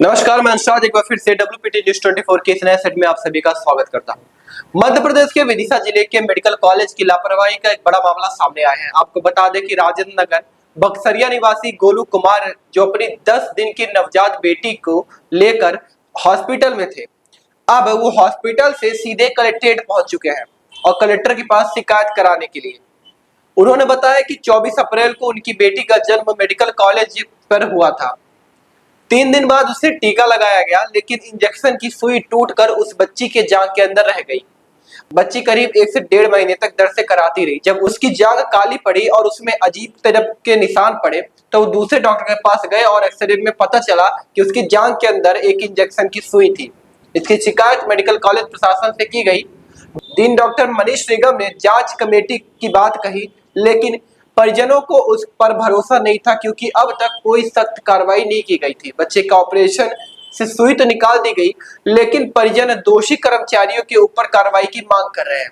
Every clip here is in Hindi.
नमस्कार, मैं अंशराज एक बार फिर से WPT न्यूज 24 के इस नए सेट में आप सभी का स्वागत करता हूं। मध्य प्रदेश के विदिशा जिले के मेडिकल कॉलेज की लापरवाही का एक बड़ा मामला सामने आया है। आपको बता दें कि राजेंद्र नगर बक्सरिया निवासी गोलू कुमार जो अपनी 10 दिन की नवजात बेटी को लेकर हॉस्पिटल में थे, अब वो हॉस्पिटल से सीधे कलेक्ट्रेट पहुंच चुके हैं और कलेक्टर के पास शिकायत कराने के लिए। उन्होंने बताया कि 24 अप्रैल को उनकी बेटी का जन्म मेडिकल कॉलेज पर हुआ था। 3 दिन बाद उसे टीका लगाया गया, लेकिन इंजेक्शन की सुई टूटकर उस बच्ची के जांघ के अंदर रह गई। बच्ची करीब 1 से 1.5 महीने तक दर्द से कराती रही। जब उसकी जांघ काली पड़ी और उसमें अजीब तरह के निशान पड़े तो वो दूसरे डॉक्टर के पास गए और एक्सरे में पता चला कि उसकी जांघ के अंदर एक इंजेक्शन की सुई थी। इसकी शिकायत मेडिकल कॉलेज प्रशासन से की गई। डीन डॉक्टर मनीष निगम ने जांच कमेटी की बात कही, लेकिन परिजनों को उस पर भरोसा नहीं था क्योंकि अब तक कोई सख्त कार्रवाई नहीं की गई थी। बच्चे का ऑपरेशन से सुई तो निकाल दी गई, लेकिन परिजन दोषी कर्मचारियों के ऊपर कार्रवाई की मांग कर रहे हैं।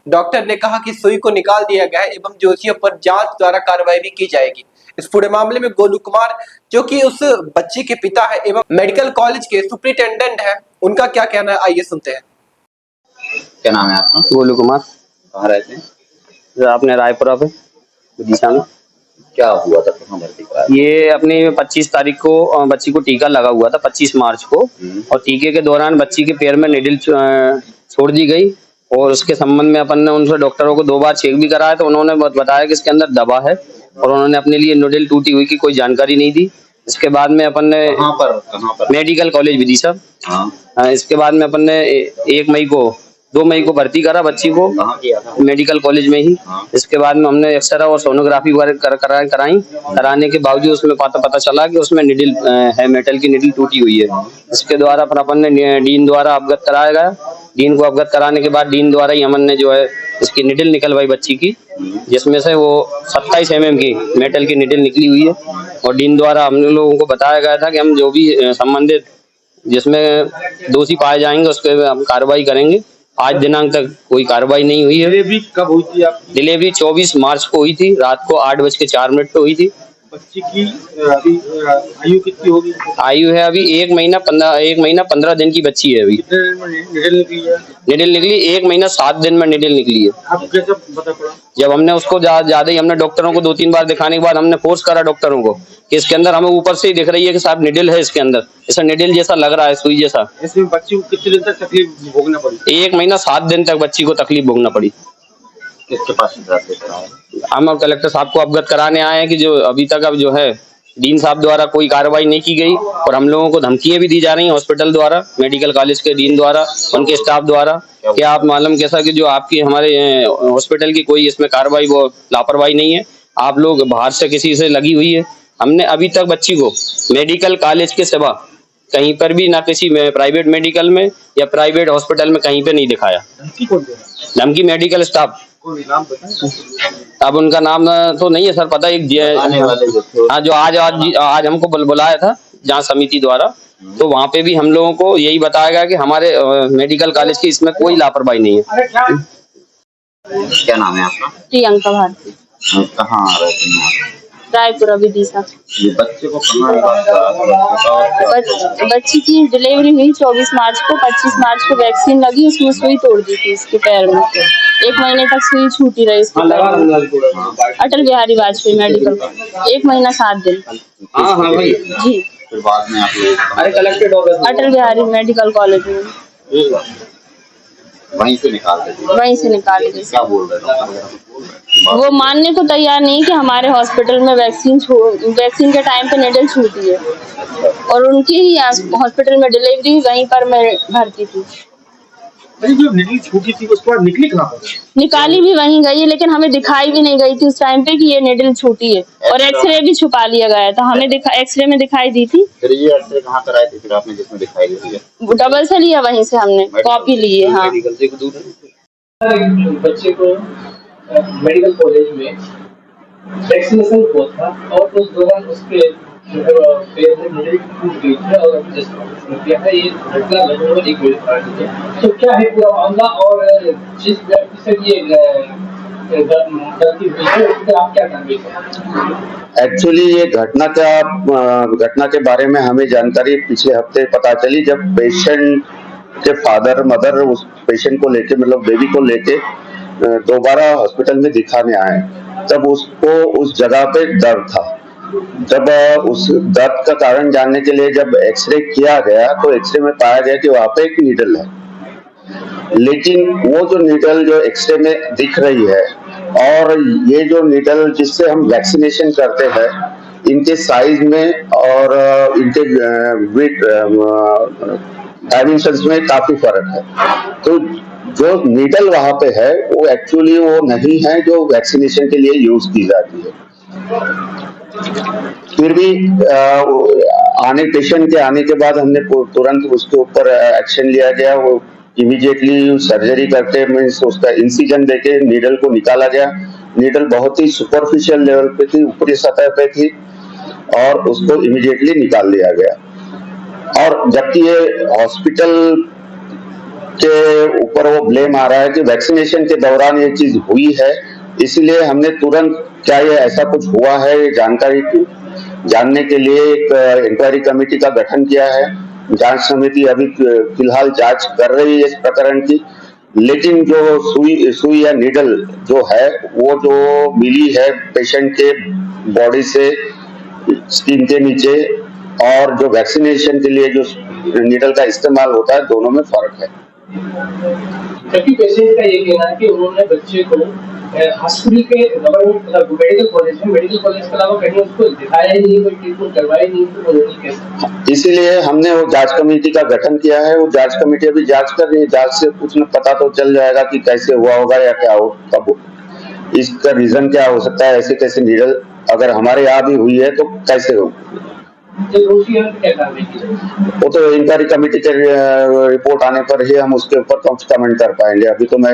डॉक्टर ने कहा कि सुई को निकाल दिया गया है एवं दोषियों पर जांच द्वारा कार्रवाई भी की जाएगी। इस पूरे मामले में गोलू कुमार जो कि उस बच्ची के पिता है एवं मेडिकल कॉलेज के सुपरिटेंडेंट है, उनका क्या कहना है, आइए सुनते हैं। क्या नाम है आपका? गोलू कुमार। कहाँ रहते हैं? आपने रायपुरा पे विदिशा में। क्या हुआ था, कहाँ भर्ती कराया? ये अपनी 25 तारीख को बच्ची को टीका लगा हुआ था, 25 मार्च को, और टीके के दौरान बच्ची के पैर में निडल छोड़ दी गई और उसके संबंध में अपन ने उनसे डॉक्टरों को 2 बार चेक भी कराया तो उन्होंने बताया कि इसके अंदर दवा है और उन्होंने अपने लिए निडल टूटी हुई की कोई जानकारी नहीं दी। इसके बाद में अपन ने कहाँ पर? Medical college Vidisha. हाँ। इसके बाद में अपन ने 2 मई को भर्ती करा बच्ची को। कहाँ किया था? मेडिकल कॉलेज में ही। हाँ। इसके बाद में हमने एक्सरा और सोनोग्राफी कराई। कराने के बावजूद उसमें पता चला कि उसमें निडल है, मेटल की निडल टूटी हुई है। इसके द्वारा अपन ने डीन द्वारा अवगत कराया गया। डीन को अवगत कराने के बाद डीन द्वारा ही हमने जो है इसकी निडल निकलवाई बच्ची की, जिसमें से वो 27 mm की मेटल की निडल निकली हुई है। और डीन द्वारा हम लोगों को बताया गया था कि हम जो भी संबंधित जिसमें दोषी पाए जाएंगे उस पर हम कार्रवाई करेंगे। आज दिनांक तक कोई कार्रवाई नहीं हुई है। डिलीवरी कब हुई थी आप? डिलीवरी 24 मार्च को हुई थी, रात को 8:04 पे हुई थी। बच्ची की अभी आयु कितनी होगी? आयु है अभी 1 महीना 15 दिन की बच्ची है। अभी कितने दिन में निडल निकली है? निडल निकली 1 महीना 7 दिन में निडल निकली है। आपको कैसे पता पड़ा? जब हमने उसको ज्यादा ही हमने डॉक्टरों को 2-3 बार दिखाने के बाद हमने फोर्स करा डॉक्टरों को कि इसके अंदर हमें ऊपर से ही दिख रही है कि साहब निडल है, इसके अंदर ऐसा निडल जैसा लग रहा है, सुई जैसा। इसमें बच्ची को कितने दिन तक तकलीफ भोगना पड़ी? 1 महीना 7 दिन तक बच्ची को तकलीफ भोगना पड़ी। किसके पास शिकायत लेकर आए? हम कलेक्टर साहब को अवगत कराने आए हैं कि जो अभी तक अब जो है डीन साहब द्वारा कोई कार्रवाई नहीं की गई और हम लोगों को धमकियां भी दी जा रही हैं हॉस्पिटल द्वारा, मेडिकल कॉलेज के डीन द्वारा, उनके स्टाफ द्वारा कि आप मालूम कैसा कि जो आपकी हमारे हॉस्पिटल की कोई इसमें कार्रवाई वो लापरवाही नहीं है, आप लोग बाहर से किसी से लगी हुई है। हमने अभी तक बच्ची को मेडिकल कॉलेज के सिवा कहीं पर भी ना किसी प्राइवेट मेडिकल में या प्राइवेट हॉस्पिटल में कहीं पे नहीं दिखाया। धमकी मेडिकल स्टाफ, अब उनका नाम तो नहीं है सर पता। हाँ, जो आज हमको बुलाया था जांच समिति द्वारा, तो वहाँ पे भी हम लोगों को यही बताया गया कि हमारे मेडिकल कॉलेज की इसमें कोई लापरवाही नहीं है। क्या नाम है आपका? प्रियंका भारती। कहाँ रहते हैं? रायपुरा विदिशा। ये बच्चे को कहाँ? बच्ची की डिलीवरी हुई 24 मार्च को। 25 मार्च को वैक्सीन लगी, उसमें सुई तोड़ दी थी इसके पैर में। 1 महीने तक सुई छूटी रही इसके पैर में। अटल बिहारी वाजपेयी मेडिकल, 1 महीना 7 दिन। हाँ भाई जी। फिर बाद में आप अटल बिहारी मेडिकल कॉलेज में वहीं से निकाल देते? वहीं से निकाल दी। क्या बोल रहे हैं? वो मानने को तैयार नहीं कि हमारे हॉस्पिटल में वैक्सीन के टाइम पे निडल छूटी है और उनकी ही हॉस्पिटल में डिलीवरी वहीं पर मैं भर्ती थी। जो निडल छूटी थी उसके बाद निकली कहाँ पर? निकाली भी वहीं गई है, लेकिन हमें दिखाई भी नहीं गई थी उस टाइम पे कि ये निडल छूटी है और एक्सरे भी छुपा लिया गया था। हमें एक्सरे में दिखाई दी थी। फिर ये एक्सरे कहाँ कराए थे फिर आपने जिसमें दिखाई दी है? डबल से लिया, वहीं से हमने कॉपी ली है। हाँ, बच्चे को मेडिकल कॉलेज में वैक्सीनेशन हुआ था और उस दौरान उसके पैर में निडल टूट गई थी और जिस क्या है ये घटना लगभग 1 मिनट बाद हुई है। तो क्या है पूरा मामला और जिस व्यक्ति से ये गलती हुई है, उस पर आप क्या कार्रवाई करेंगे? एक्चुअली ये घटना के बारे में हमें जानकारी पिछले हफ्ते पता चली, जब पेशेंट के फादर मदर उस पेशेंट को लेके मतलब बेबी को लेके दोबारा हॉस्पिटल में दिखाने आए, तब उसको उस जगह पे दर्द था। जब उस दर्द का कारण जानने के लिए जब एक्सरे किया गया तो एक्सरे में पाया गया कि वहां पे एक नीडल है, लेकिन वो जो नीडल जो एक्सरे में दिख रही है और ये जो नीडल जिससे हम वैक्सीनेशन करते हैं, इनके साइज में और इनके डायमेंशंस में काफी फर्क है। तो जो नीडल वहां पे है वो एक्चुअली वो नहीं है जो वैक्सीनेशन के लिए यूज की जाती है। फिर भी पेशेंट के आने के बाद हमने तुरंत उसके ऊपर एक्शन लिया गया। वो इमीडिएटली सर्जरी करके मीन्स उसका इंसिजन देके नीडल को निकाला गया। नीडल बहुत ही सुपरफिशियल लेवल पे थी, ऊपरी सतह पे थी, और उसको इमीडिएटली निकाल लिया गया। और जबकि ये हॉस्पिटल के ऊपर वो ब्लेम आ रहा है कि वैक्सीनेशन के दौरान ये चीज हुई है, इसलिए हमने तुरंत क्या ये ऐसा कुछ हुआ है ये जानकारी जानने के लिए एक इंक्वायरी कमेटी का गठन किया है। जांच समिति अभी फिलहाल जांच कर रही है इस प्रकरण की, लेकिन जो सुई या नीडल जो है वो जो मिली है पेशेंट के बॉडी से स्किन के नीचे और जो वैक्सीनेशन के लिए जो नीडल का इस्तेमाल होता है, दोनों में फर्क है। जबकि पेशेंट का ये कहना है कि उन्होंने बच्चे को हॉस्पिटल के मतलब मेडिकल कॉलेज के अलावा कहीं उसको दिखाया ही नहीं, कोई ट्रीटमेंट करवाया नहीं, तो उन्होंने कैसे? इसीलिए हमने वो जांच कमेटी का गठन किया है। वो जांच कमेटी अभी जांच कर रही है। जांच से कुछ न पता तो चल जाएगा कि कैसे हुआ होगा या क्या हो, कब इसका रीजन क्या हो सकता है। ऐसे कैसे नीडल अगर हमारे यहाँ भी हुई है तो कैसे हो, वो तो इंक्वायरी कमेटी के रिपोर्ट आने पर ही हम उसके ऊपर कुछ कमेंट कर पाएंगे। अभी तो मैं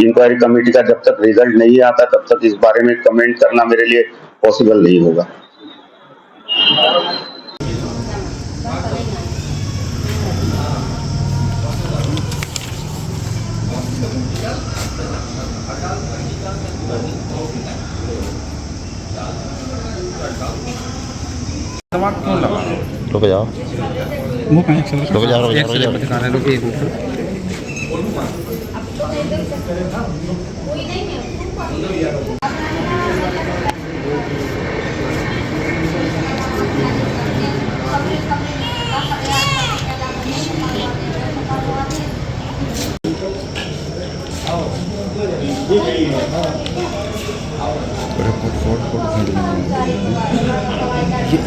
इंक्वायरी कमेटी का जब तक रिजल्ट नहीं आता तब तक इस बारे में कमेंट करना मेरे लिए पॉसिबल नहीं होगा। रुक जाओ, रुक जाओ।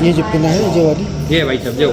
ये जो पिन है, जो वाली ये भाई सब जो